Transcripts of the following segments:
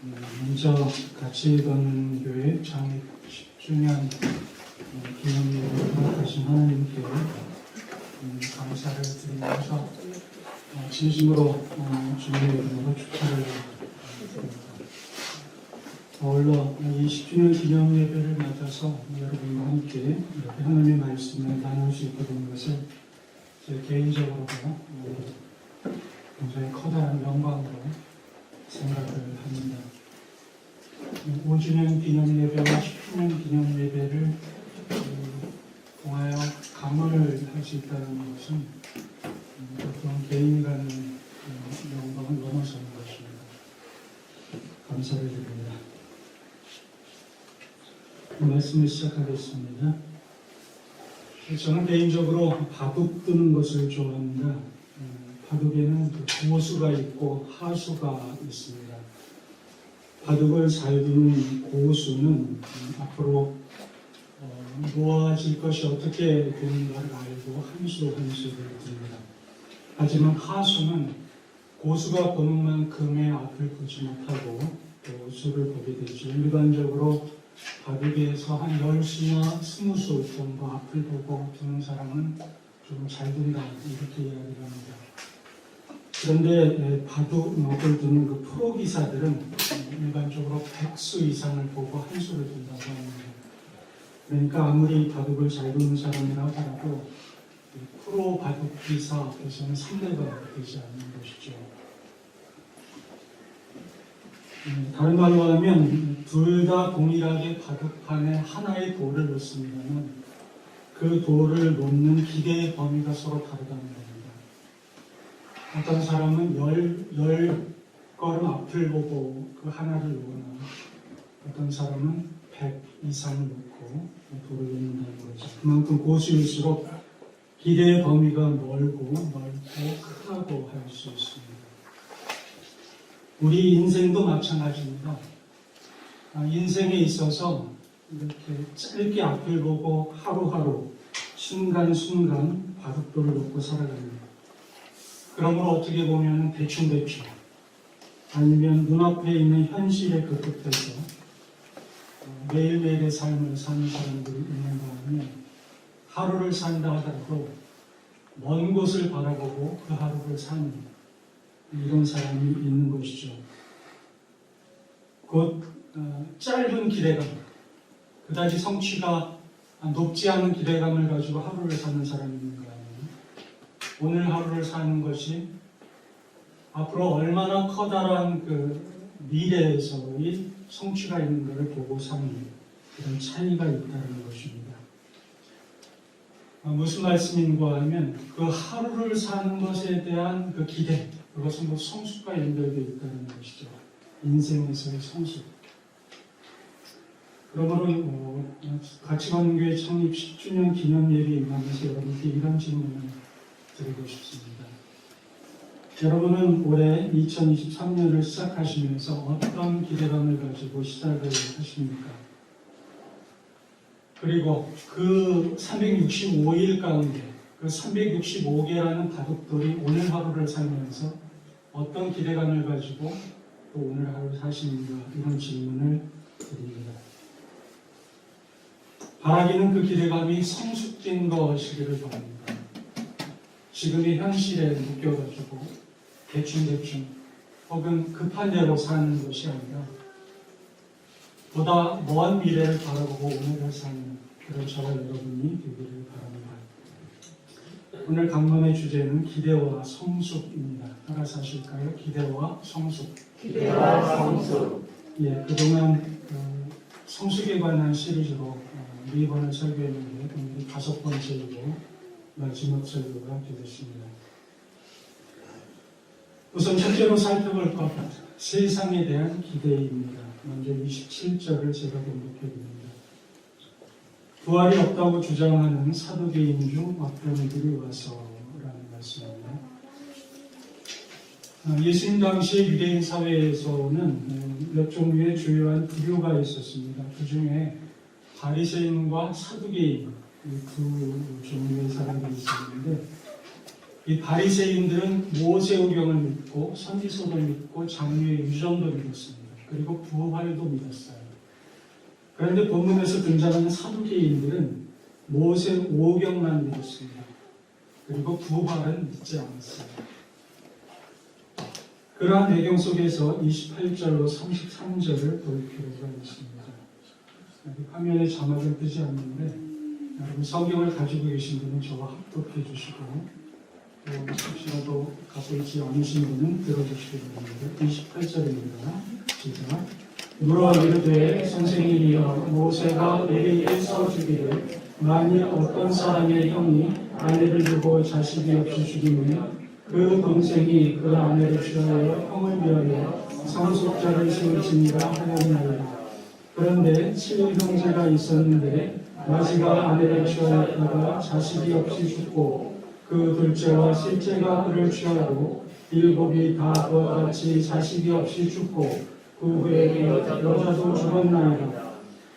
먼저 같이 걷는 교회 창립 10주년 기념일을 허락하신 하나님께 감사를 드리면서 진심으로 주님의 이름으로 축하를 드립니다. 아울러 이 10주년 기념 예배를 맞아서 여러분과 함께 이렇게 하나님의 말씀을 나눌 수 있게 된 것을 제 개인적으로도 굉장히 커다란 영광으로 생각을 합니다. 5주년 기념 예배와 10주년 기념 예배를 통하여 감을 할 수 있다는 것은 보통 개인이 갖는 영광을 넘어서는 것입니다. 감사를 드립니다. 말씀을 시작하겠습니다. 저는 개인적으로 바둑 두는 것을 좋아합니다. 바둑에는 고수가 있고 하수가 있습니다. 바둑을 잘 두는 고수는 앞으로 놓아질 것이 어떻게 되는가를 알고 한 수 한 수를 둡니다. 하지만 하수는 고수가 보는 만큼의 앞을 보지 못하고 또 수를 보게 되죠. 일반적으로 바둑에서 한 10수나 20수 정도 앞을 보고 두는 사람은 좀 잘 둔다 이렇게 이야기를 합니다. 그런데 바둑을 두는 그 프로 기사들은 일반적으로 100수 이상을 보고 한 수를 둔다고 합니다. 그러니까 아무리 바둑을 잘 두는 사람이라 하더라도 프로 바둑 기사 앞에서는 상대가 되지 않는 것이죠. 다른 말로 하면 둘 다 동일하게 바둑판에 하나의 돌을 놓습니다만 그 돌을 놓는 기대의 범위가 서로 다르다는 겁니다. 어떤 사람은 열 걸음 앞을 보고 그 하나를 놓으나 어떤 사람은 100 이상을 놓고 돌을 놓는다는 거죠. 그만큼 고수일수록 기대의 범위가 넓고 크다고 할 수 있습니다. 우리 인생도 마찬가지입니다. 인생에 있어서 이렇게 짧게 앞을 보고 하루하루 순간순간 바둑돌을 놓고 살아갑니다. 그러므로 어떻게 보면 대충대충 아니면 눈앞에 있는 현실의 그 끝에서 매일매일의 삶을 사는 사람들이 있는가 하면 하루를 산다 하더라도 먼 곳을 바라보고 그 하루를 사는 이런 사람이 있는 것이죠. 곧 짧은 기대감, 그다지 성취가 높지 않은 기대감을 가지고 하루를 사는 사람이 있는가 하면 오늘 하루를 사는 것이 앞으로 얼마나 커다란 그 미래에서의 성취가 있는가를 보고 사는 그런 차이가 있다는 것입니다. 무슨 말씀인가 하면 그 하루를 사는 것에 대한 그 기대, 그것은 성숙과 연결되어 있다는 것이죠. 인생에서의 성숙. 그러므로 같이 걷는 교회 창립 10주년 기념 예배에 임하면서 여러분께 이런 질문을 드리고 싶습니다. 여러분은 올해 2023년을 시작하시면서 어떤 기대감을 가지고 시작을 하십니까? 그리고 그 365일 가운데 그 365개라는 바둑돌이 오늘 하루를 살면서 어떤 기대감을 가지고 또 오늘 하루를 사시는가 이런 질문을 드립니다. 바라기는 그 기대감이 성숙된 것이기를 바랍니다. 지금의 현실에 묶여가지고 대충대충 혹은 급한 대로 사는 것이 아니라 보다 먼 미래를 바라보고 오늘을 사는 그런 저와 여러분이 되기를 바랍니다. 오늘 강론의 주제는 기대와 성숙입니다. 따라서 하실까요? 기대와 성숙. 기대와 성숙. 예, 그동안 성숙에 관한 시리즈로 4번을 설교했는데 오늘이 5번째이고 마지막 설교가 되겠습니다. 우선 첫째로 살펴볼 것 세상에 대한 기대입니다. 먼저 27절을 제가 공독해드립니다. 부활이 없다고 주장하는 사두개인 중 어떤 이들이 와서라는 말씀입니다. 예수님 당시의 유대인 사회에서는 몇 종류의 주요한 부류가 있었습니다. 그 중에 바리새인과 사두개인 두 종류의 사람들이 있었는데 이 바리새인들은 모세오경을 믿고 선지서를 믿고 장유의 유전도 믿었습니다. 그리고 부활도 믿었어요. 그런데 본문에서 등장하는 사두개인들은 모세 오경만 믿었습니다. 그리고 부활은 믿지 않았어요. 그러한 배경 속에서 28절로 33절을 볼 필요가 있습니다. 여기 화면에 자막은 뜨지 않는데 여러분 성경을 가지고 계신 분은 저와 합독해 주시고 또 혹시라도 갖고 있지 않으신 분은 들어주시기 바랍니다. 28절입니다. 시작. 물어 이르되 선생님이여 모세가 우리에게 써주기를 만일 어떤 사람의 형이 아내를 두고 자식이 없이 죽이면 그 동생이 그 아내를 취하여 형을 위하여 상속자를 세울지니라 하였나이다. 그런데 7형제가 있었는데 마지가 아내를 취하였다가 자식이 없이 죽고 그 둘째와 셋째가 그를 취하고 7이 다 그와 같이 자식이 없이 죽고 그 후에 여자도 죽었나이다.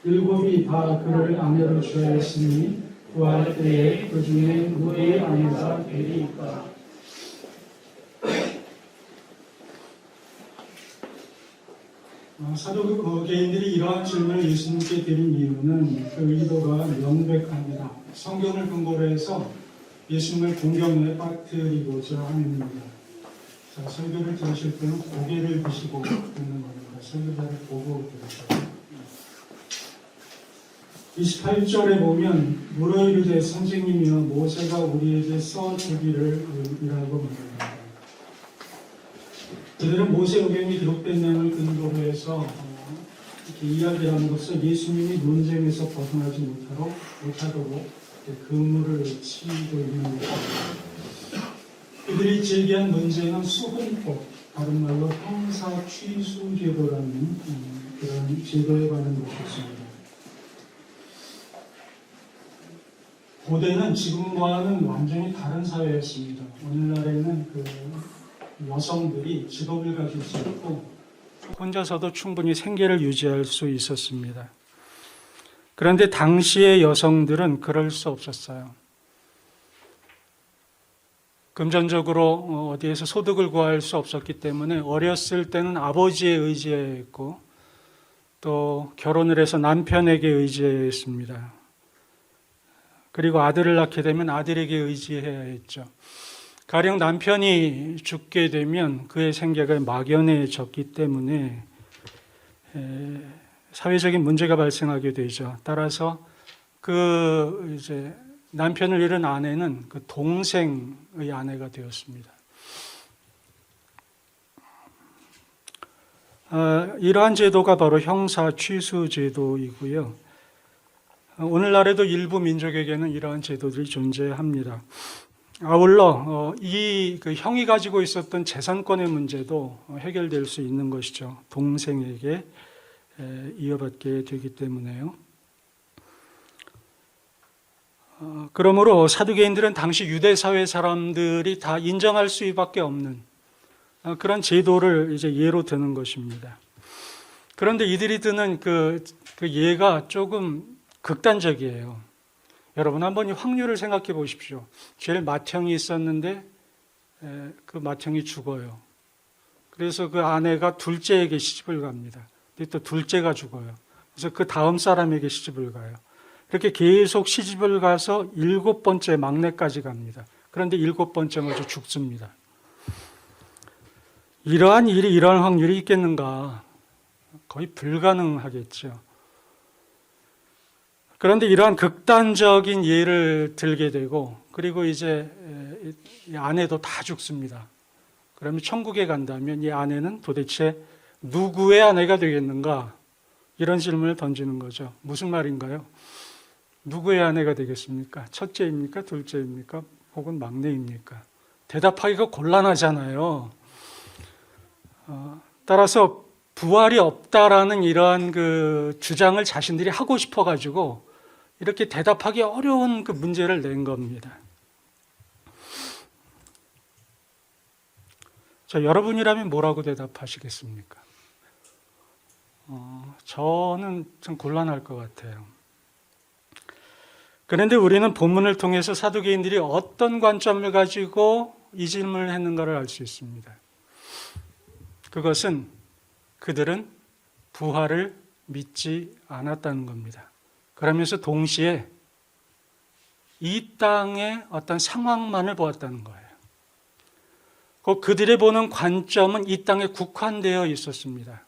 7이 다 그를 아내로 취하였으니 구할 때에 그 중에 누구의 아내가 되리이까. 사도개인들이 이러한 질문을 예수님께 드린 이유는 그 의도가 명백합니다. 성경을 근거로 해서 예수님을 공경에 빠뜨리고자 합니다. 자, 설교를 들으실 때는 고개를 드시고 듣는 겁니다. 설교자를 보고 들으셔요. 28절에 보면 물어 이르되 선생님이여 모세가 우리에게 써주기를 이라고 말합니다. 저들은 모세오경이 기록된 내용을 근거로 해서 이렇게 이야기하는 것을 예수님이 논쟁에서 벗어나지 못하도록 그물을 치고 있는 것입니다. 그들이 제기한 문제는 수훈법, 다른 말로 형사 취수 제도라는 그런 제도에 관한 것이었습니다. 고대는 지금과는 완전히 다른 사회였습니다. 오늘날에는 여성들이 직업을 가지지 않고 혼자서도 충분히 생계를 유지할 수 있었습니다. 그런데 당시의 여성들은 그럴 수 없었어요. 금전적으로 어디에서 소득을 구할 수 없었기 때문에 어렸을 때는 아버지의 의지에 했고 또 결혼을 해서 남편에게 의지했습니다. 그리고 아들을 낳게 되면 아들에게 의지해야 했죠. 가령 남편이 죽게 되면 그의 생계가 막연해졌기 때문에 사회적인 문제가 발생하게 되죠. 따라서 이제 남편을 잃은 아내는 그 동생의 아내가 되었습니다. 이러한 제도가 바로 형사 취수 제도이고요. 오늘날에도 일부 민족에게는 이러한 제도들이 존재합니다. 아울러 그 형이 가지고 있었던 재산권의 문제도 해결될 수 있는 것이죠. 동생에게 이어받게 되기 때문에요. 그러므로 사두개인들은 당시 유대 사회 사람들이 다 인정할 수밖에 없는 그런 제도를 이제 예로 드는 것입니다. 그런데 이들이 드는 그 예가 조금 극단적이에요. 여러분 한번 이 확률을 생각해 보십시오. 제일 맏형이 있었는데 그 맏형이 죽어요. 그래서 그 아내가 둘째에게 시집을 갑니다. 근데 또 둘째가 죽어요. 그래서 그 다음 사람에게 시집을 가요. 이렇게 계속 시집을 가서 7번째 막내까지 갑니다. 그런데 7번째 먼저 죽습니다. 이러한 일이 일어날 확률이 있겠는가? 거의 불가능하겠죠. 그런데 이러한 극단적인 예를 들게 되고 그리고 이제 이 아내도 다 죽습니다. 그러면 천국에 간다면 이 아내는 도대체 누구의 아내가 되겠는가? 이런 질문을 던지는 거죠. 무슨 말인가요? 누구의 아내가 되겠습니까? 첫째입니까? 둘째입니까? 혹은 막내입니까? 대답하기가 곤란하잖아요. 따라서 부활이 없다라는 이러한 그 주장을 자신들이 하고 싶어가지고 이렇게 대답하기 어려운 그 문제를 낸 겁니다. 자, 여러분이라면 뭐라고 대답하시겠습니까? 저는 좀 곤란할 것 같아요. 그런데 우리는 본문을 통해서 사두개인들이 어떤 관점을 가지고 이 질문을 했는가를 알 수 있습니다. 그것은 그들은 부활을 믿지 않았다는 겁니다. 그러면서 동시에 이 땅의 어떤 상황만을 보았다는 거예요. 그들이 보는 관점은 이 땅에 국한되어 있었습니다.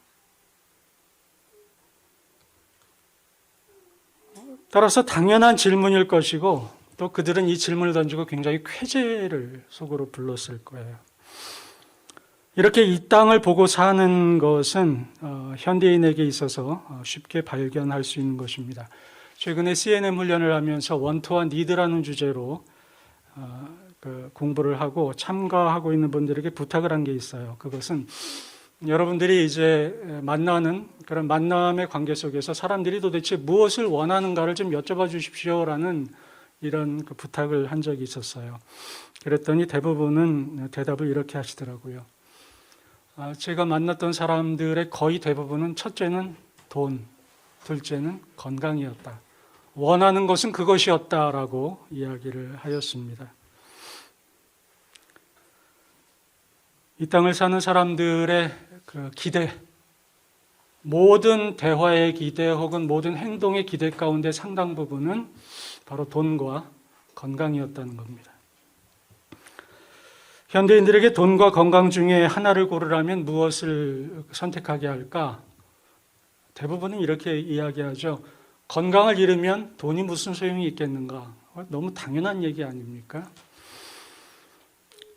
따라서 당연한 질문일 것이고 또 그들은 이 질문을 던지고 굉장히 쾌재를 속으로 불렀을 거예요. 이렇게 이 땅을 보고 사는 것은 현대인에게 있어서 쉽게 발견할 수 있는 것입니다. 최근에 CNM 훈련을 하면서 원투와 니드라는 주제로 공부를 하고 참가하고 있는 분들에게 부탁을 한 게 있어요. 그것은 여러분들이 이제 만나는 그런 만남의 관계 속에서 사람들이 도대체 무엇을 원하는가를 좀 여쭤봐 주십시오라는 이런 부탁을 한 적이 있었어요. 그랬더니 대부분은 대답을 이렇게 하시더라고요. 제가 만났던 사람들의 거의 대부분은 첫째는 돈, 둘째는 건강이었다. 원하는 것은 그것이었다라고 이야기를 하였습니다. 이 땅을 사는 사람들의 그 기대, 모든 대화의 기대 혹은 모든 행동의 기대 가운데 상당 부분은 바로 돈과 건강이었다는 겁니다. 현대인들에게 돈과 건강 중에 하나를 고르라면 무엇을 선택하게 할까? 대부분은 이렇게 이야기하죠. 건강을 잃으면 돈이 무슨 소용이 있겠는가? 너무 당연한 얘기 아닙니까?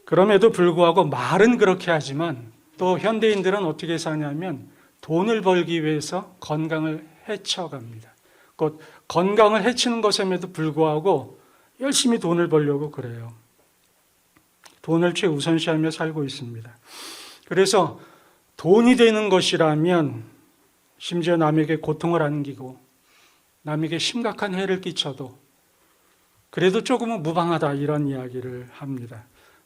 그럼에도 불구하고 말은 그렇게 하지만 또 현대인들은 어떻게 사냐면 돈을 벌기 위해서 건강을 해쳐갑니다. 곧 건강을 해치는 것임에도 불구하고 열심히 돈을 벌려고 그래요. 돈을 최우선시하며 살고 있습니다. 그래서 돈이 되는 것이라면 심지어 남에게 고통을 안기고 남에게 심각한 해를 끼쳐도 그래도 조금은 무방하다 이런 이야기를 합니다.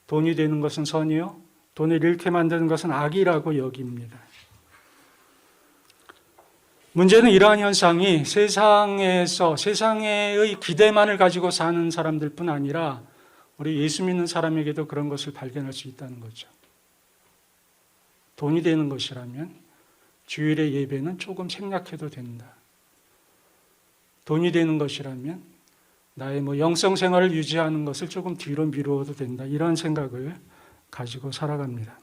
돈이 되는 것은 선이요 돈을 잃게 만드는 것은 악이라고 여깁니다. 문제는 이러한 현상이 세상의 기대만을 가지고 사는 사람들뿐 아니라 우리 예수 믿는 사람에게도 그런 것을 발견할 수 있다는 거죠. 돈이 되는 것이라면 주일의 예배는 조금 생략해도 된다. 돈이 되는 것이라면 나의 영성 생활을 유지하는 것을 조금 뒤로 미루어도 된다. 이런 생각을 가지고 살아갑니다.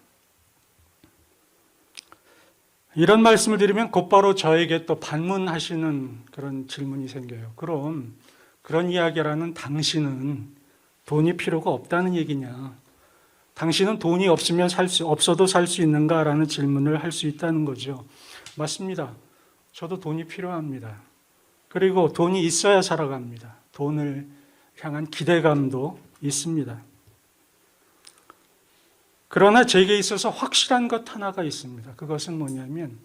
이런 말씀을 드리면 곧바로 저에게 또 반문하시는 그런 질문이 생겨요. 그럼 그런 이야기라는 당신은 돈이 필요가 없다는 얘기냐? 당신은 돈이 없어도 살 수 있는가라는 질문을 할 수 있다는 거죠. 맞습니다. 저도 돈이 필요합니다. 그리고 돈이 있어야 살아갑니다. 돈을 향한 기대감도 있습니다. 그러나 제게 있어서 확실한 것 하나가 있습니다. 그것은 뭐냐면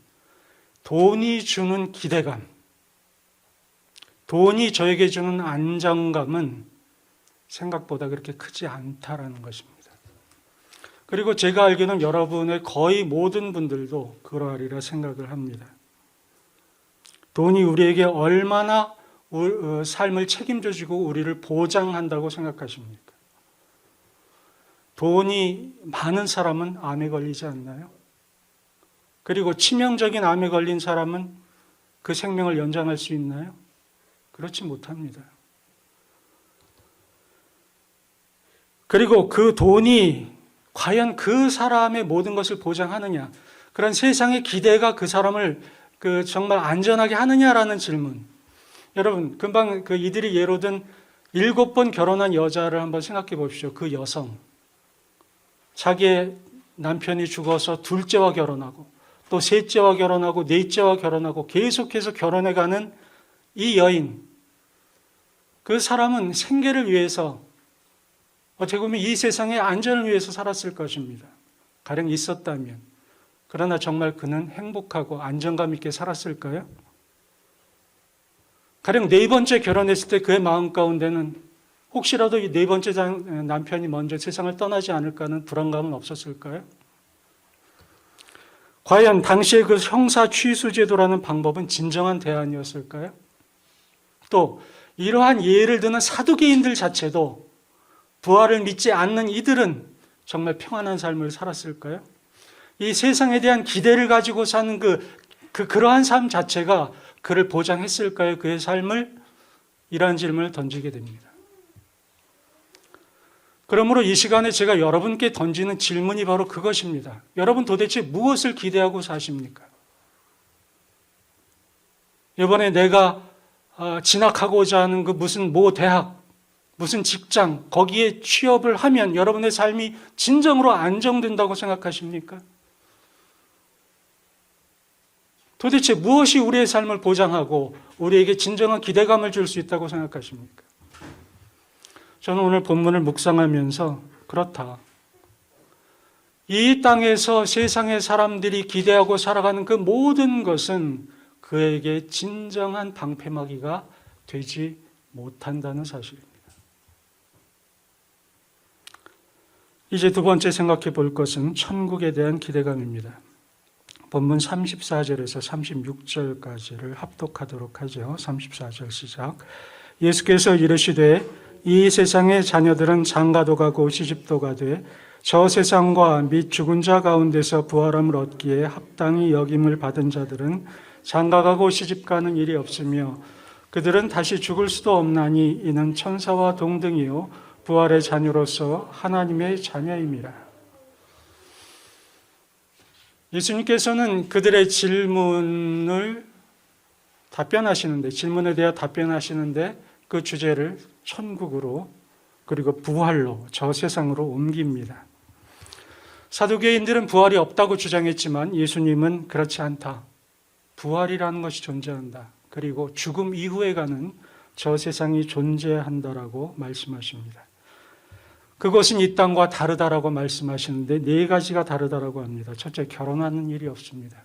돈이 주는 기대감, 돈이 저에게 주는 안정감은 생각보다 그렇게 크지 않다라는 것입니다. 그리고 제가 알기로는 여러분의 거의 모든 분들도 그러하리라 생각을 합니다. 돈이 우리에게 얼마나 삶을 책임져주고 우리를 보장한다고 생각하십니까? 돈이 많은 사람은 암에 걸리지 않나요? 그리고 치명적인 암에 걸린 사람은 그 생명을 연장할 수 있나요? 그렇지 못합니다. 그리고 그 돈이 과연 그 사람의 모든 것을 보장하느냐? 그런 세상의 기대가 그 사람을 정말 안전하게 하느냐라는 질문. 여러분, 금방 이들이 예로 든 7번 결혼한 여자를 한번 생각해 보십시오. 그 여성. 자기의 남편이 죽어서 둘째와 결혼하고 또 셋째와 결혼하고 넷째와 결혼하고 계속해서 결혼해가는 이 여인. 그 사람은 생계를 위해서 어떻게 보면 이 세상의 안전을 위해서 살았을 것입니다. 가령 있었다면. 그러나 정말 그는 행복하고 안정감 있게 살았을까요? 가령 4번째 결혼했을 때 그의 마음 가운데는 혹시라도 이 4번째 남편이 먼저 세상을 떠나지 않을까 하는 불안감은 없었을까요? 과연 당시의 그 형사 취수제도라는 방법은 진정한 대안이었을까요? 또 이러한 예를 드는 사두개인들 자체도 부활을 믿지 않는 이들은 정말 평안한 삶을 살았을까요? 이 세상에 대한 기대를 가지고 사는 그 그러한 삶 자체가 그를 보장했을까요? 그의 삶을? 이러한 질문을 던지게 됩니다. 그러므로 이 시간에 제가 여러분께 던지는 질문이 바로 그것입니다. 여러분 도대체 무엇을 기대하고 사십니까? 이번에 내가 진학하고자 하는 그 무슨 대학, 무슨 직장, 거기에 취업을 하면 여러분의 삶이 진정으로 안정된다고 생각하십니까? 도대체 무엇이 우리의 삶을 보장하고 우리에게 진정한 기대감을 줄 수 있다고 생각하십니까? 저는 오늘 본문을 묵상하면서 그렇다. 이 땅에서 세상의 사람들이 기대하고 살아가는 그 모든 것은 그에게 진정한 방패막이가 되지 못한다는 사실입니다. 이제 두 번째 생각해 볼 것은 천국에 대한 기대감입니다. 본문 34절에서 36절까지를 합독하도록 하죠. 34절 시작. 예수께서 이르시되 이 세상의 자녀들은 장가도 가고 시집도 가되 저 세상과 및 죽은 자 가운데서 부활함을 얻기에 합당히 여김을 받은 자들은 장가가고 시집가는 일이 없으며 그들은 다시 죽을 수도 없나니 이는 천사와 동등이요 부활의 자녀로서 하나님의 자녀임이라. 예수님께서는 그들의 질문에 대해 답변하시는데 그 주제를 천국으로 그리고 부활로 저 세상으로 옮깁니다. 사두개인들은 부활이 없다고 주장했지만 예수님은 그렇지 않다. 부활이라는 것이 존재한다. 그리고 죽음 이후에 가는 저 세상이 존재한다라고 말씀하십니다. 그것은 이 땅과 다르다라고 말씀하시는데 네 가지가 다르다라고 합니다. 첫째, 결혼하는 일이 없습니다.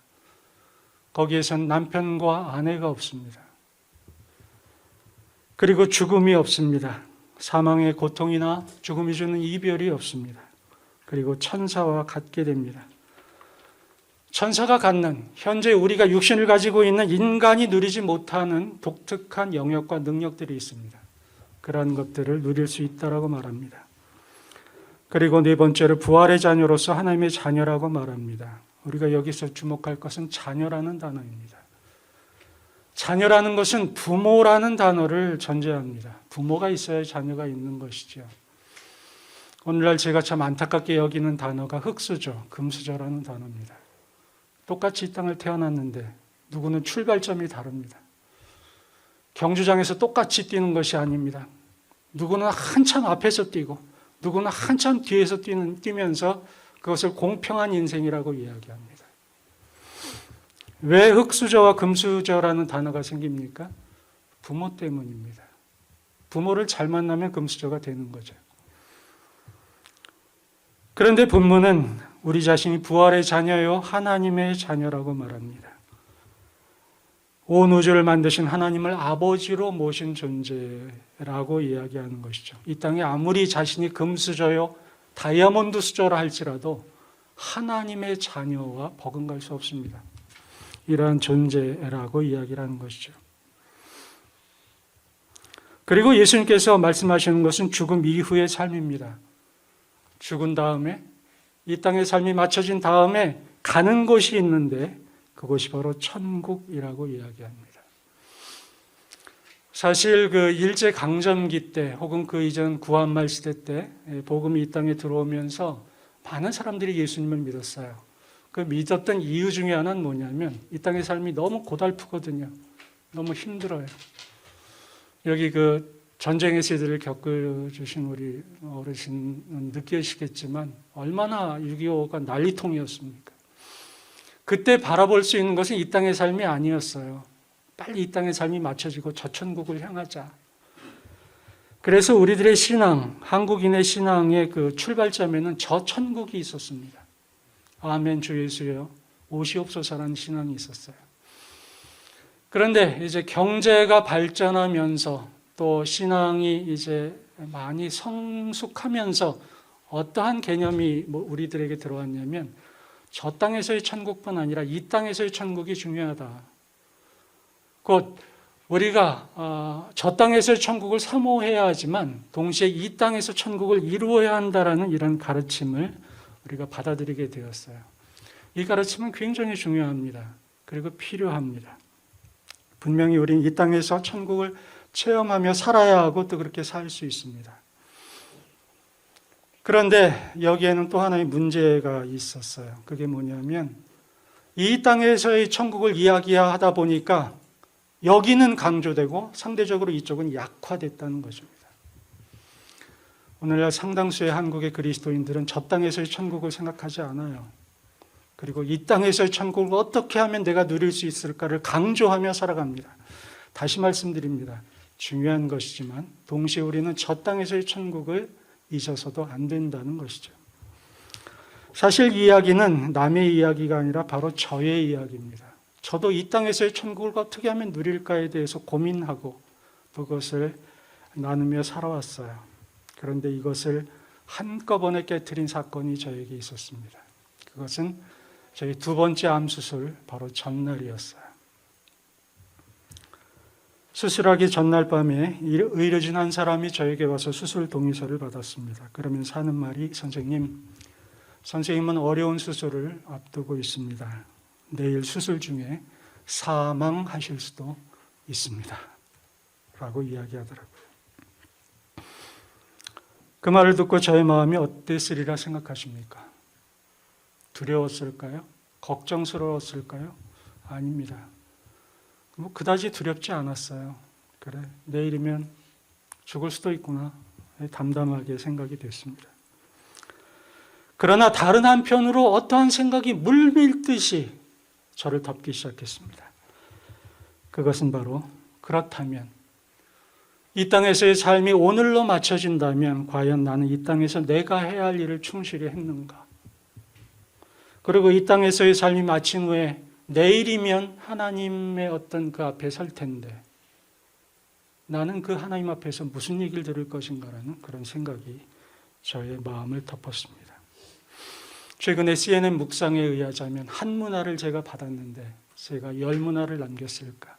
거기에선 남편과 아내가 없습니다. 그리고 죽음이 없습니다. 사망의 고통이나 죽음이 주는 이별이 없습니다. 그리고 천사와 같게 됩니다. 천사가 갖는 현재 우리가 육신을 가지고 있는 인간이 누리지 못하는 독특한 영역과 능력들이 있습니다. 그러한 것들을 누릴 수 있다라고 말합니다. 그리고 네 번째로 부활의 자녀로서 하나님의 자녀라고 말합니다. 우리가 여기서 주목할 것은 자녀라는 단어입니다. 자녀라는 것은 부모라는 단어를 전제합니다. 부모가 있어야 자녀가 있는 것이죠. 오늘날 제가 참 안타깝게 여기는 단어가 흙수저, 금수저라는 단어입니다. 똑같이 이 땅을 태어났는데 누구는 출발점이 다릅니다. 경주장에서 똑같이 뛰는 것이 아닙니다. 누구는 한참 앞에서 뛰고 누구는 한참 뒤에서 뛰면서 그것을 공평한 인생이라고 이야기합니다. 왜 흙수저와 금수저라는 단어가 생깁니까? 부모 때문입니다. 부모를 잘 만나면 금수저가 되는 거죠. 그런데 본문은 우리 자신이 부활의 자녀요 하나님의 자녀라고 말합니다. 온 우주를 만드신 하나님을 아버지로 모신 존재라고 이야기하는 것이죠. 이 땅에 아무리 자신이 금수저요 다이아몬드 수저라 할지라도 하나님의 자녀와 버금갈 수 없습니다. 이러한 존재라고 이야기를 하는 것이죠. 그리고 예수님께서 말씀하시는 것은 죽음 이후의 삶입니다. 죽은 다음에 이 땅의 삶이 마쳐진 다음에 가는 곳이 있는데 그것이 바로 천국이라고 이야기합니다. 사실 그 일제강점기 때 혹은 그 이전 구한말 시대 때 복음이 이 땅에 들어오면서 많은 사람들이 예수님을 믿었어요. 그 믿었던 이유 중에 하나는 뭐냐면 이 땅의 삶이 너무 고달프거든요. 너무 힘들어요. 여기 그 전쟁의 세대를 겪어주신 우리 어르신은 느끼시겠지만 얼마나 6.25가 난리통이었습니까? 그때 바라볼 수 있는 것은 이 땅의 삶이 아니었어요. 빨리 이 땅의 삶이 맞춰지고 저 천국을 향하자. 그래서 우리들의 신앙, 한국인의 신앙의 그 출발점에는 저 천국이 있었습니다. 아멘 주 예수여 오시옵소서라는 신앙이 있었어요. 그런데 이제 경제가 발전하면서 또 신앙이 이제 많이 성숙하면서 어떠한 개념이 우리들에게 들어왔냐면 저 땅에서의 천국뿐 아니라 이 땅에서의 천국이 중요하다. 곧 우리가 저 땅에서의 천국을 사모해야 하지만 동시에 이 땅에서 천국을 이루어야 한다라는 이런 가르침을 우리가 받아들이게 되었어요. 이 가르침은 굉장히 중요합니다. 그리고 필요합니다. 분명히 우리는 이 땅에서 천국을 체험하며 살아야 하고 또 그렇게 살 수 있습니다. 그런데 여기에는 또 하나의 문제가 있었어요. 그게 뭐냐면 이 땅에서의 천국을 이야기하다 보니까 여기는 강조되고 상대적으로 이쪽은 약화됐다는 것입니다. 오늘날 상당수의 한국의 그리스도인들은 저 땅에서의 천국을 생각하지 않아요. 그리고 이 땅에서의 천국을 어떻게 하면 내가 누릴 수 있을까를 강조하며 살아갑니다. 다시 말씀드립니다. 중요한 것이지만 동시에 우리는 저 땅에서의 천국을 잊어서도 안 된다는 것이죠. 사실 이 이야기는 남의 이야기가 아니라 바로 저의 이야기입니다. 저도 이 땅에서의 천국을 어떻게 하면 누릴까에 대해서 고민하고 그것을 나누며 살아왔어요. 그런데 이것을 한꺼번에 깨트린 사건이 저에게 있었습니다. 그것은 저희 두 번째 암 수술 바로 전날이었어요. 수술하기 전날 밤에 의료진 한 사람이 저에게 와서 수술 동의서를 받았습니다. 그러면서 하는 말이 선생님은 어려운 수술을 앞두고 있습니다. 내일 수술 중에 사망하실 수도 있습니다. 라고 이야기하더라고요. 그 말을 듣고 저의 마음이 어땠으리라 생각하십니까? 두려웠을까요? 걱정스러웠을까요? 아닙니다. 그다지 두렵지 않았어요. 그래, 내일이면 죽을 수도 있구나. 담담하게 생각이 됐습니다. 그러나 다른 한편으로 어떠한 생각이 물밀듯이 저를 덮기 시작했습니다. 그것은 바로 그렇다면 이 땅에서의 삶이 오늘로 맞춰진다면 과연 나는 이 땅에서 내가 해야 할 일을 충실히 했는가? 그리고 이 땅에서의 삶이 마친 후에 내일이면 하나님의 어떤 그 앞에 설 텐데 나는 그 하나님 앞에서 무슨 얘기를 들을 것인가라는 그런 생각이 저의 마음을 덮었습니다. 최근에 CNN 묵상에 의하자면 한 문화를 제가 받았는데 제가 10문화를 남겼을까?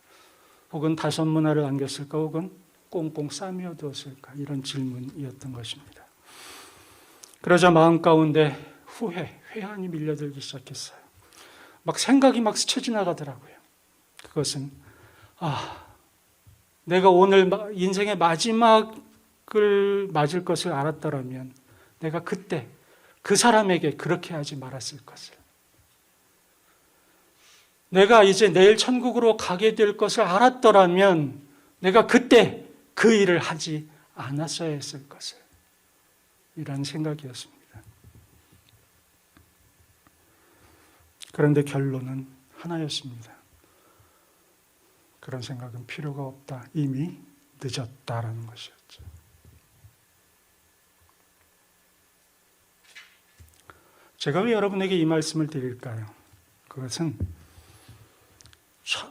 혹은 5문화를 남겼을까? 혹은 꽁꽁 싸매어 두었을까? 이런 질문이었던 것입니다. 그러자 마음 가운데 회한이 밀려들기 시작했어요. 막 생각이 막 스쳐 지나가더라고요. 그것은 내가 오늘 인생의 마지막을 맞을 것을 알았더라면 내가 그때 그 사람에게 그렇게 하지 말았을 것을. 내가 이제 내일 천국으로 가게 될 것을 알았더라면 내가 그때 그 일을 하지 않았어야 했을 것을. 이런 생각이었습니다. 그런데 결론은 하나였습니다. 그런 생각은 필요가 없다. 이미 늦었다라는 것이었죠. 제가 왜 여러분에게 이 말씀을 드릴까요? 그것은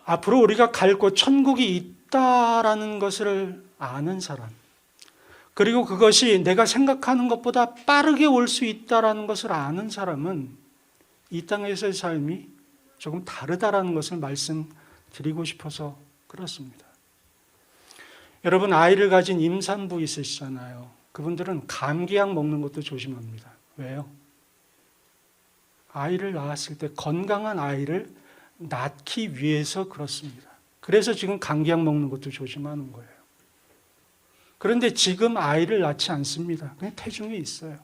앞으로 우리가 갈 곳 천국이 있다라는 것을 아는 사람, 그리고 그것이 내가 생각하는 것보다 빠르게 올 수 있다라는 것을 아는 사람은 이 땅에서의 삶이 조금 다르다라는 것을 말씀드리고 싶어서 그렇습니다. 여러분, 아이를 가진 임산부 있으시잖아요. 그분들은 감기약 먹는 것도 조심합니다. 왜요? 아이를 낳았을 때 건강한 아이를 낳기 위해서 그렇습니다. 그래서 지금 감기약 먹는 것도 조심하는 거예요. 그런데 지금 아이를 낳지 않습니다. 그냥 태중에 있어요.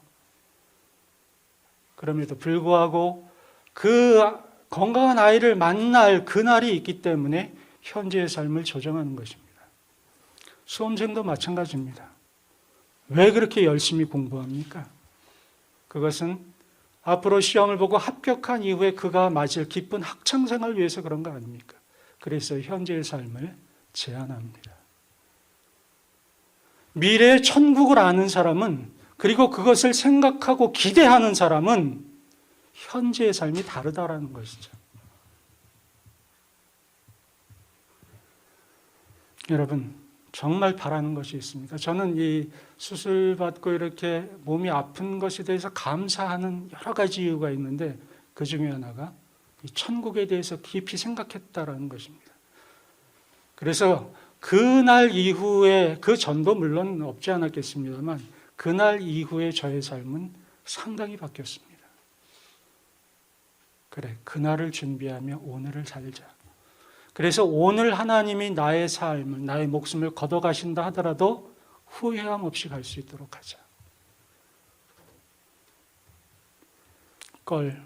그럼에도 불구하고 그 건강한 아이를 만날 그날이 있기 때문에 현재의 삶을 조정하는 것입니다. 수험생도 마찬가지입니다. 왜 그렇게 열심히 공부합니까? 그것은 앞으로 시험을 보고 합격한 이후에 그가 맞을 기쁜 학창생활을 위해서 그런 거 아닙니까? 그래서 현재의 삶을 제한합니다. 미래의 천국을 아는 사람은, 그리고 그것을 생각하고 기대하는 사람은 현재의 삶이 다르다라는 것이죠. 여러분, 정말 바라는 것이 있습니다. 저는 이 수술받고 이렇게 몸이 아픈 것에 대해서 감사하는 여러 가지 이유가 있는데 그 중에 하나가 이 천국에 대해서 깊이 생각했다라는 것입니다. 그래서 그날 이후에, 그 전도 물론 없지 않았겠습니다만 그날 이후에 저의 삶은 상당히 바뀌었습니다. 그래, 그날을 준비하며 오늘을 살자. 그래서 오늘 하나님이 나의 삶을, 나의 목숨을 걷어가신다 하더라도 후회함 없이 갈 수 있도록 하자.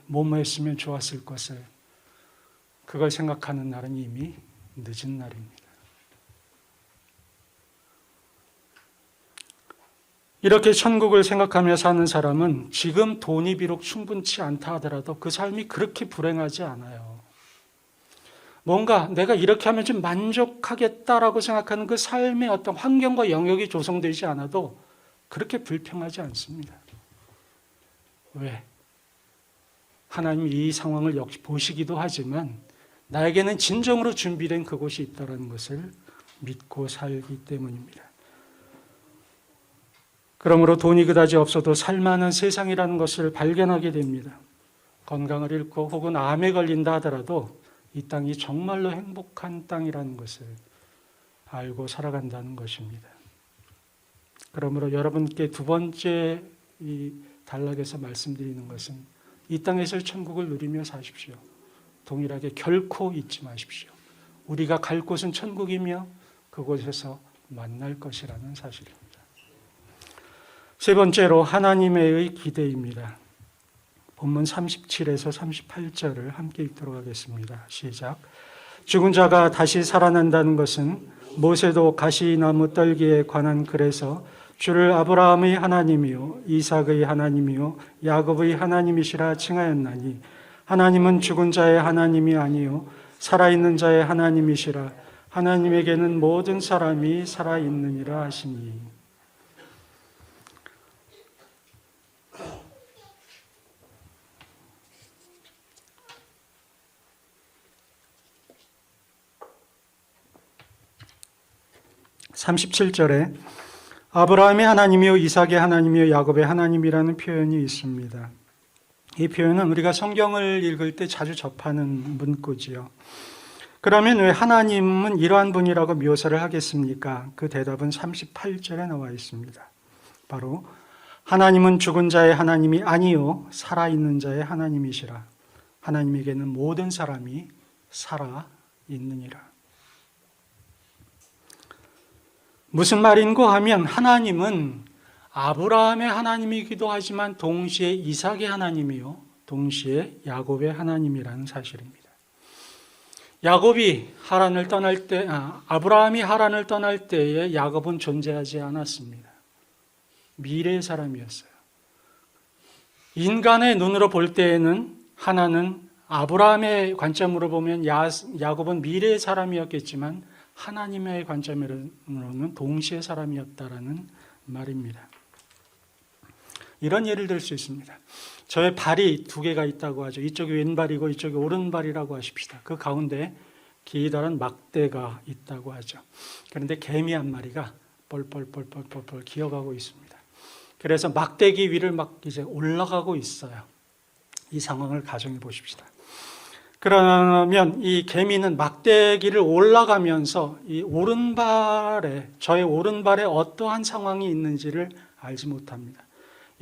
뭐뭐 했으면 좋았을 것을, 그걸 생각하는 날은 이미 늦은 날입니다. 이렇게 천국을 생각하며 사는 사람은 지금 돈이 비록 충분치 않다 하더라도 그 삶이 그렇게 불행하지 않아요. 뭔가 내가 이렇게 하면 좀 만족하겠다라고 생각하는 그 삶의 어떤 환경과 영역이 조성되지 않아도 그렇게 불평하지 않습니다. 왜? 하나님이 이 상황을 역시 보시기도 하지만 나에게는 진정으로 준비된 그곳이 있다는 것을 믿고 살기 때문입니다. 그러므로 돈이 그다지 없어도 살만한 세상이라는 것을 발견하게 됩니다. 건강을 잃고 혹은 암에 걸린다 하더라도 이 땅이 정말로 행복한 땅이라는 것을 알고 살아간다는 것입니다. 그러므로 여러분께 두 번째 이 단락에서 말씀드리는 것은 이 땅에서 천국을 누리며 사십시오. 동일하게 결코 잊지 마십시오. 우리가 갈 곳은 천국이며 그곳에서 만날 것이라는 사실입니다. 세 번째로 하나님의 기대입니다. 본문 37에서 38절을 함께 읽도록 하겠습니다. 시작. 죽은 자가 다시 살아난다는 것은 모세도 가시나무 떨기에 관한 글에서 주를 아브라함의 하나님이요 이삭의 하나님이요 야곱의 하나님이시라 칭하였나니 하나님은 죽은 자의 하나님이 아니요 살아있는 자의 하나님이시라 하나님에게는 모든 사람이 살아있느니라 하시니. (37절에) 아브라함의 하나님이요 이삭의 하나님이요 야곱의 하나님이라는 표현이 있습니다. 이 표현은 우리가 성경을 읽을 때 자주 접하는 문구지요. 그러면 왜 하나님은 이러한 분이라고 묘사를 하겠습니까? 그 대답은 38절에 나와 있습니다. 바로 하나님은 죽은 자의 하나님이 아니요 살아있는 자의 하나님이시라. 하나님에게는 모든 사람이 살아있느니라. 무슨 말인고 하면 하나님은 아브라함의 하나님이기도 하지만 동시에 이삭의 하나님이요 동시에 야곱의 하나님이라는 사실입니다. 아브라함이 하란을 떠날 때에 야곱은 존재하지 않았습니다. 미래의 사람이었어요. 인간의 눈으로 볼 때에는 하나는 아브라함의 관점으로 보면 야곱은 미래의 사람이었겠지만 하나님의 관점으로는 동시의 사람이었다라는 말입니다. 이런 예를 들 수 있습니다. 저의 발이 두 개가 있다고 하죠. 이쪽이 왼발이고 이쪽이 오른발이라고 하십시다. 그 가운데 기다란 막대가 있다고 하죠. 그런데 개미 한 마리가 뻘뻘뻘뻘뻘 기어가고 있습니다. 그래서 막대기 위를 막 이제 올라가고 있어요. 이 상황을 가정해 보십시다. 그러면 이 개미는 막대기를 올라가면서 저의 오른발에 어떠한 상황이 있는지를 알지 못합니다.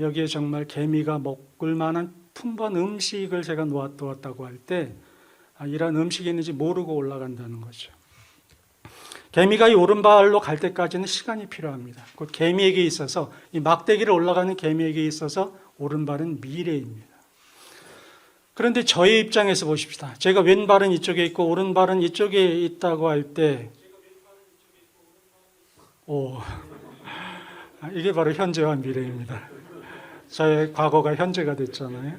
여기에 정말 개미가 먹을 만한 풍부한 음식을 제가 놓아두었다고 할 때 이런 음식이 있는지 모르고 올라간다는 거죠. 개미가 이 오른발로 갈 때까지는 시간이 필요합니다. 곧 개미에게 있어서 이 막대기를 올라가는 개미에게 있어서 오른발은 미래입니다. 그런데 저의 입장에서 보십시다. 제가 왼발은 이쪽에 있고 오른발은 이쪽에 있다고 할 때 이게 바로 현재와 미래입니다. 저의 과거가 현재가 됐잖아요.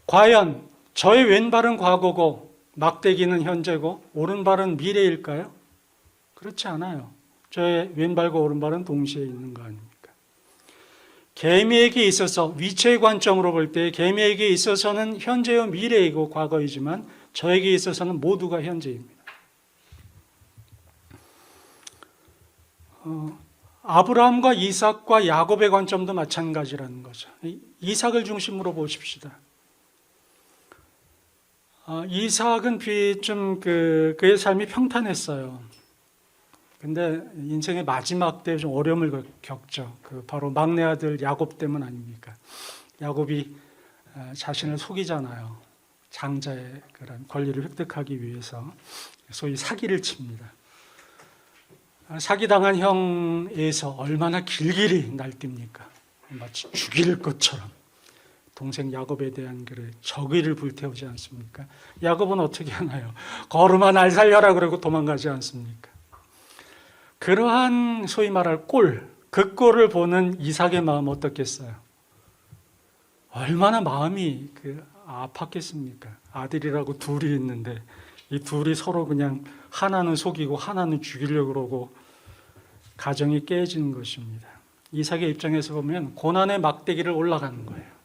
과연 저의 왼발은 과거고 막대기는 현재고 오른발은 미래일까요? 그렇지 않아요. 저의 왼발과 오른발은 동시에 있는 거 아닙니까? 개미에게 있어서 위치의 관점으로 볼 때 개미에게 있어서는 현재와 미래이고 과거이지만 저에게 있어서는 모두가 현재입니다. 아브라함과 이삭과 야곱의 관점도 마찬가지라는 거죠. 이삭을 중심으로 보십시다. 이삭은 좀 그의 삶이 평탄했어요. 근데 인생의 마지막 때 좀 어려움을 겪죠. 바로 막내 아들 야곱 때문 아닙니까? 야곱이 자신을 속이잖아요. 장자의 그런 권리를 획득하기 위해서 소위 사기를 칩니다. 사기당한 형에서 얼마나 길길이 날뜁니까? 마치 죽일 것처럼 동생 야곱에 대한 적의를 불태우지 않습니까? 야곱은 어떻게 하나요? 걸음아 날 살려라 그러고 도망가지 않습니까? 그러한 소위 말할 그 꼴을 보는 이삭의 마음 어떻겠어요? 얼마나 마음이 아팠겠습니까? 아들이라고 둘이 있는데 이 둘이 서로 그냥 하나는 속이고 하나는 죽이려고 그러고 가정이 깨지는 것입니다. 이삭의 입장에서 보면 고난의 막대기를 올라가는 거예요.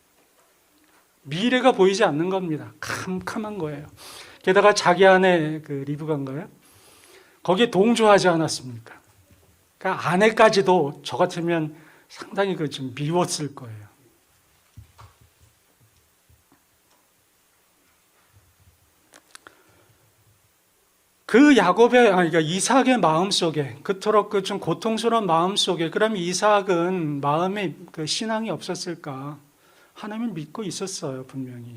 미래가 보이지 않는 겁니다. 캄캄한 거예요. 게다가 자기 아내 리브가인가요? 거기에 동조하지 않았습니까? 그러니까 아내까지도 저 같으면 상당히 좀 미웠을 거예요. 그러니까 이삭의 마음 속에, 그토록 좀 고통스러운 마음 속에, 그럼 이삭은 마음에 신앙이 없었을까? 하나님을 믿고 있었어요, 분명히.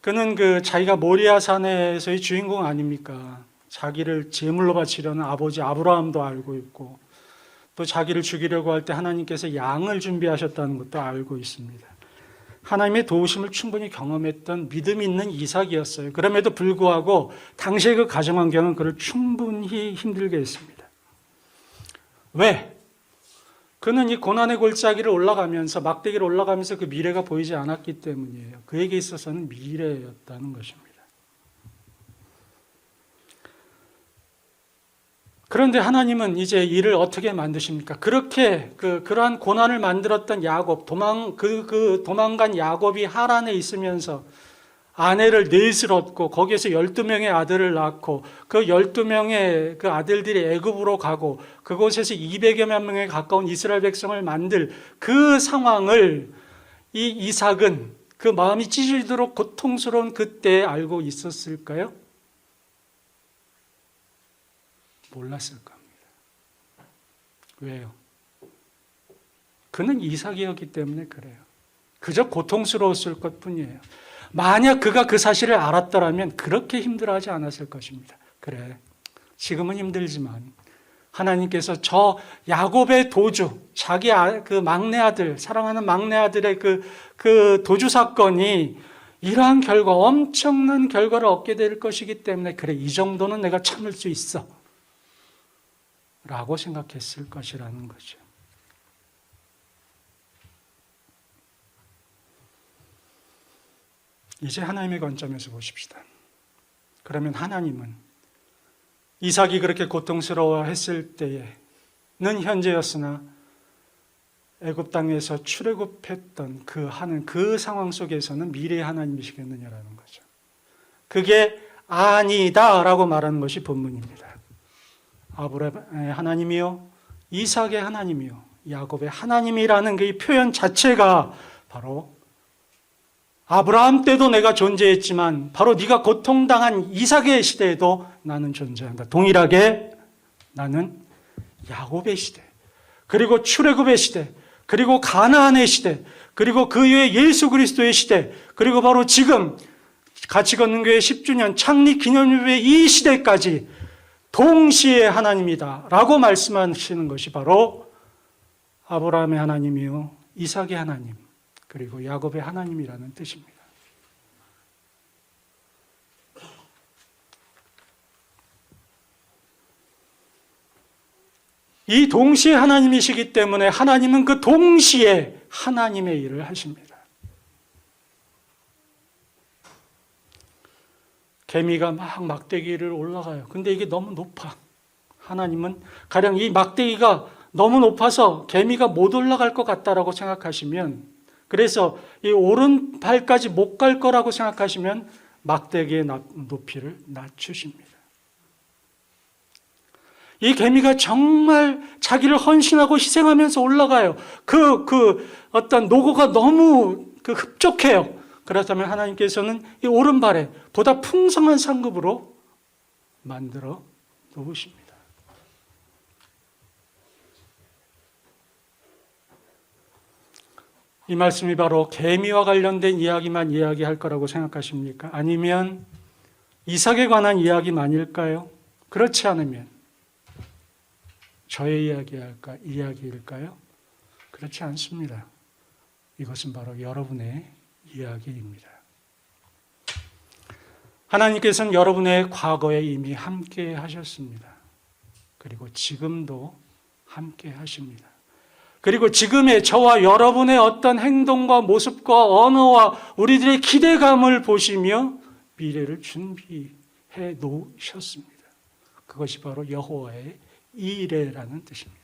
그는 자기가 모리아 산에서의 주인공 아닙니까? 자기를 제물로 바치려는 아버지 아브라함도 알고 있고, 또 자기를 죽이려고 할 때 하나님께서 양을 준비하셨다는 것도 알고 있습니다. 하나님의 도우심을 충분히 경험했던 믿음 있는 이삭이었어요. 그럼에도 불구하고 당시의 그 가정 환경은 그를 충분히 힘들게 했습니다. 왜? 그는 이 고난의 골짜기를 올라가면서 막대기를 올라가면서 그 미래가 보이지 않았기 때문이에요. 그에게 있어서는 미래였다는 것입니다. 그런데 하나님은 이제 이를 어떻게 만드십니까? 그렇게 그러한 고난을 만들었던 야곱, 도망간 야곱이 하란에 있으면서 아내를 넷을 얻고 거기에서 12명의 아들을 낳고 그 12명의 그 아들들이 애굽으로 가고 그곳에서 200여만 명에 가까운 이스라엘 백성을 만들 그 상황을 이 이삭은 그 마음이 찢어지도록 고통스러운 그때에 알고 있었을까요? 몰랐을 겁니다. 왜요? 그는 이삭이었기 때문에 그래요. 그저 고통스러웠을 것뿐이에요. 만약 그가 그 사실을 알았더라면 그렇게 힘들어하지 않았을 것입니다. 그래, 지금은 힘들지만 하나님께서 저 야곱의 도주, 자기 그 막내 아들, 사랑하는 막내 아들의 그 도주 사건이 이러한 결과, 엄청난 결과를 얻게 될 것이기 때문에 그래, 이 정도는 내가 참을 수 있어 라고 생각했을 것이라는 거죠. 이제 하나님의 관점에서 보십시다. 그러면 하나님은 이삭이 그렇게 고통스러워했을 때에는 현재였으나 애굽 땅에서 출애굽했던 그 상황 속에서는 미래의 하나님이시겠느냐라는 거죠. 그게 아니다라고 말하는 것이 본문입니다. 아브라함의 하나님이요, 이삭의 하나님이요, 야곱의 하나님이라는 그 표현 자체가 바로 아브라함 때도 내가 존재했지만 바로 네가 고통당한 이삭의 시대에도 나는 존재한다. 동일하게 나는 야곱의 시대, 그리고 출애굽의 시대, 그리고 가나안의 시대, 그리고 그 이후에 예수 그리스도의 시대, 그리고 바로 지금 같이 걷는 교회 10주년 창립 기념일의 이 시대까지 동시에 하나님이다 라고 말씀하시는 것이 바로 아브라함의 하나님이요, 이삭의 하나님, 그리고 야곱의 하나님이라는 뜻입니다. 이 동시에 하나님이시기 때문에 하나님은 그 동시에 하나님의 일을 하십니다. 개미가 막 막대기를 올라가요. 근데 이게 너무 높아. 하나님은 가령 이 막대기가 너무 높아서 개미가 못 올라갈 것 같다라고 생각하시면, 그래서 이 오른발까지 못 갈 거라고 생각하시면 막대기의 높이를 낮추십니다. 이 개미가 정말 자기를 헌신하고 희생하면서 올라가요. 어떤 노고가 너무 흡족해요. 그렇다면 하나님께서는 이 오른발에 보다 풍성한 상급으로 만들어 놓으십니다. 이 말씀이 바로 계미와 관련된 이야기만 이야기할 거라고 생각하십니까? 아니면 이삭에 관한 이야기만일까요? 그렇지 않으면 저의 이야기일까요? 그렇지 않습니다. 이것은 바로 여러분의 이야기입니다. 하나님께서는 여러분의 과거에 이미 함께 하셨습니다. 그리고 지금도 함께 하십니다. 그리고 지금의 저와 여러분의 어떤 행동과 모습과 언어와 우리들의 기대감을 보시며 미래를 준비해 놓으셨습니다. 그것이 바로 여호와의 이레라는 뜻입니다.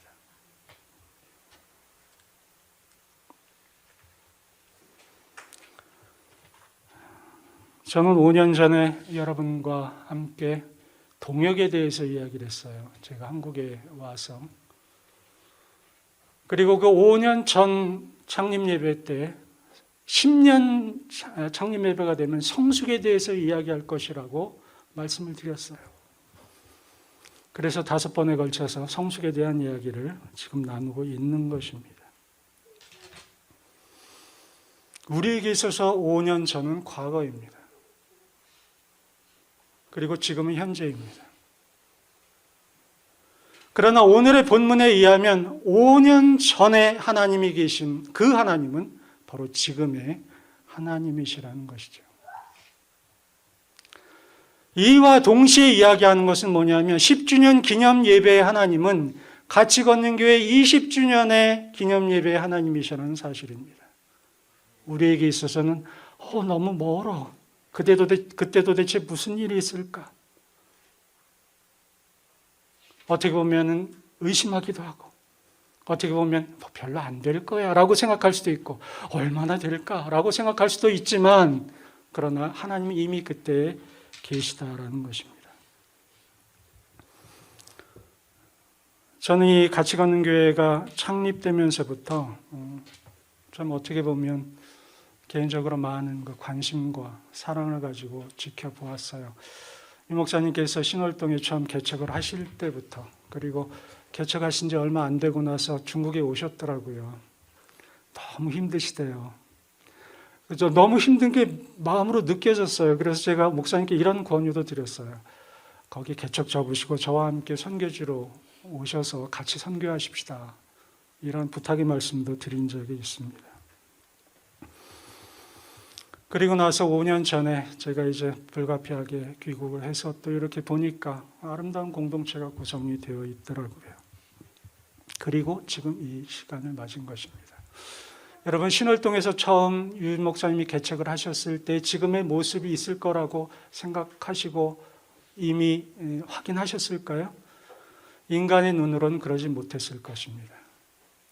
저는 5년 전에 여러분과 함께 동역에 대해서 이야기를 했어요. 제가 한국에 와서. 그리고 그 5년 전 창립 예배 때 10년 창립 예배가 되면 성숙에 대해서 이야기할 것이라고 말씀을 드렸어요. 그래서 5번에 걸쳐서 성숙에 대한 이야기를 지금 나누고 있는 것입니다. 우리에게 있어서 5년 전은 과거입니다. 그리고 지금은 현재입니다. 그러나 오늘의 본문에 의하면 5년 전에 하나님이 계신 그 하나님은 바로 지금의 하나님이시라는 것이죠. 이와 동시에 이야기하는 것은 뭐냐면 10주년 기념 예배의 하나님은 같이 걷는 교회 20주년의 기념 예배의 하나님이시라는 사실입니다. 우리에게 있어서는 너무 멀어. 그때 도대체 무슨 일이 있을까? 어떻게 보면 의심하기도 하고 어떻게 보면 별로 안 될 거야 라고 생각할 수도 있고 얼마나 될까라고 생각할 수도 있지만 그러나 하나님이 이미 그때 계시다라는 것입니다. 저는 이 같이 걷는 교회가 창립되면서부터 좀 어떻게 보면 개인적으로 많은 그 관심과 사랑을 가지고 지켜보았어요. 이 목사님께서 신월동에 처음 개척을 하실 때부터 그리고 개척하신 지 얼마 안 되고 나서 중국에 오셨더라고요. 너무 힘드시대요. 그래서 너무 힘든 게 마음으로 느껴졌어요. 그래서 제가 목사님께 이런 권유도 드렸어요. 거기 개척 접으시고 저와 함께 선교지로 오셔서 같이 선교하십시다. 이런 부탁의 말씀도 드린 적이 있습니다. 그리고 나서 5년 전에 제가 이제 불가피하게 귀국을 해서 또 이렇게 보니까 아름다운 공동체가 구성이 되어 있더라고요. 그리고 지금 이 시간을 맞은 것입니다. 여러분, 신월동에서 처음 유 목사님이 개척을 하셨을 때 지금의 모습이 있을 거라고 생각하시고 이미 확인하셨을까요? 인간의 눈으로는 그러지 못했을 것입니다.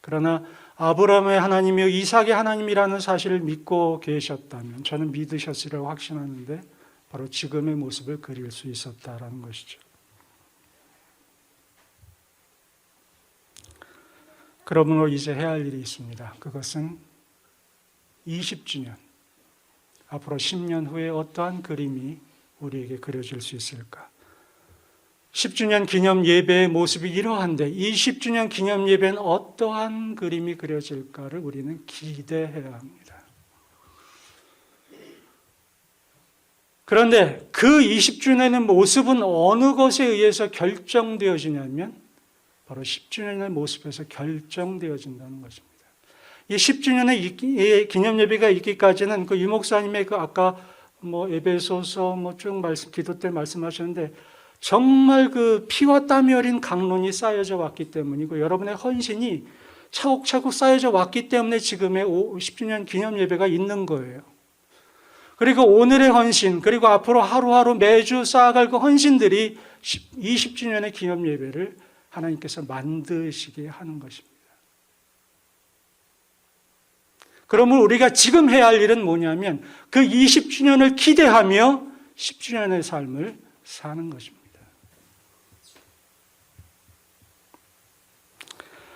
그러나 아브라함의 하나님이요 이삭의 하나님이라는 사실을 믿고 계셨다면 저는 믿으셨으리라고 확신하는데 바로 지금의 모습을 그릴 수 있었다라는 것이죠. 그러므로 이제 해야 할 일이 있습니다. 그것은 20주년, 앞으로 10년 후에 어떠한 그림이 우리에게 그려질 수 있을까? 10주년 기념 예배의 모습이 이러한데 20주년 기념 예배는 어떠한 그림이 그려질까를 우리는 기대해야 합니다. 그런데 그 20주년의 모습은 어느 것에 의해서 결정되어지냐면 바로 10주년의 모습에서 결정되어진다는 것입니다. 이 10주년의 기념 예배가 있기까지는 그 유 목사님의 그 아까 에베소서 쭉 기도 때 말씀하셨는데 정말 그 피와 땀이 어린 강론이 쌓여져 왔기 때문이고 여러분의 헌신이 차곡차곡 쌓여져 왔기 때문에 지금의 10주년 기념 예배가 있는 거예요. 그리고 오늘의 헌신, 그리고 앞으로 하루하루 매주 쌓아갈 그 헌신들이 20주년의 기념 예배를 하나님께서 만드시게 하는 것입니다. 그러면 우리가 지금 해야 할 일은 뭐냐면 그 20주년을 기대하며 10주년의 삶을 사는 것입니다.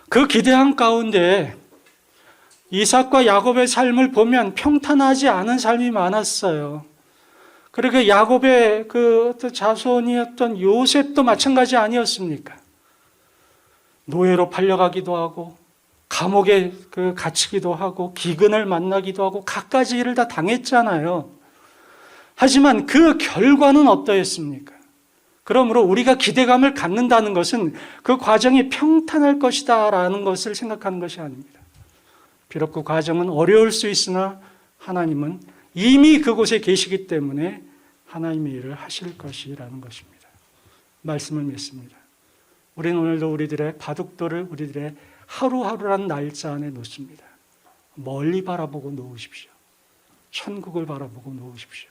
그 기대함 가운데 이삭과 야곱의 삶을 보면 평탄하지 않은 삶이 많았어요. 그리고 야곱의 그 자손이었던 요셉도 마찬가지 아니었습니까? 노예로 팔려가기도 하고 감옥에 갇히기도 하고 기근을 만나기도 하고 갖가지 일을 다 당했잖아요. 하지만 그 결과는 어떠했습니까? 그러므로 우리가 기대감을 갖는다는 것은 그 과정이 평탄할 것이다 라는 것을 생각하는 것이 아닙니다. 비록 그 과정은 어려울 수 있으나 하나님은 이미 그곳에 계시기 때문에 하나님의 일을 하실 것이라는 것입니다. 말씀을 믿습니다. 우리는 오늘도 우리들의 바둑돌을 우리들의 하루하루라는 날짜 안에 놓습니다. 멀리 바라보고 놓으십시오. 천국을 바라보고 놓으십시오.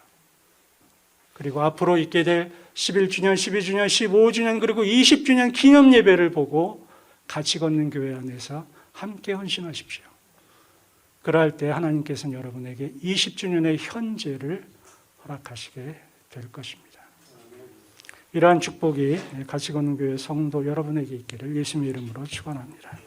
그리고 앞으로 있게 될 11주년, 12주년, 15주년 그리고 20주년 기념 예배를 보고 같이 걷는 교회 안에서 함께 헌신하십시오. 그럴 때 하나님께서는 여러분에게 20주년의 현재를 허락하시게 될 것입니다. 이러한 축복이 같이 걷는 교회 성도 여러분에게 있기를 예수님의 이름으로 축원합니다.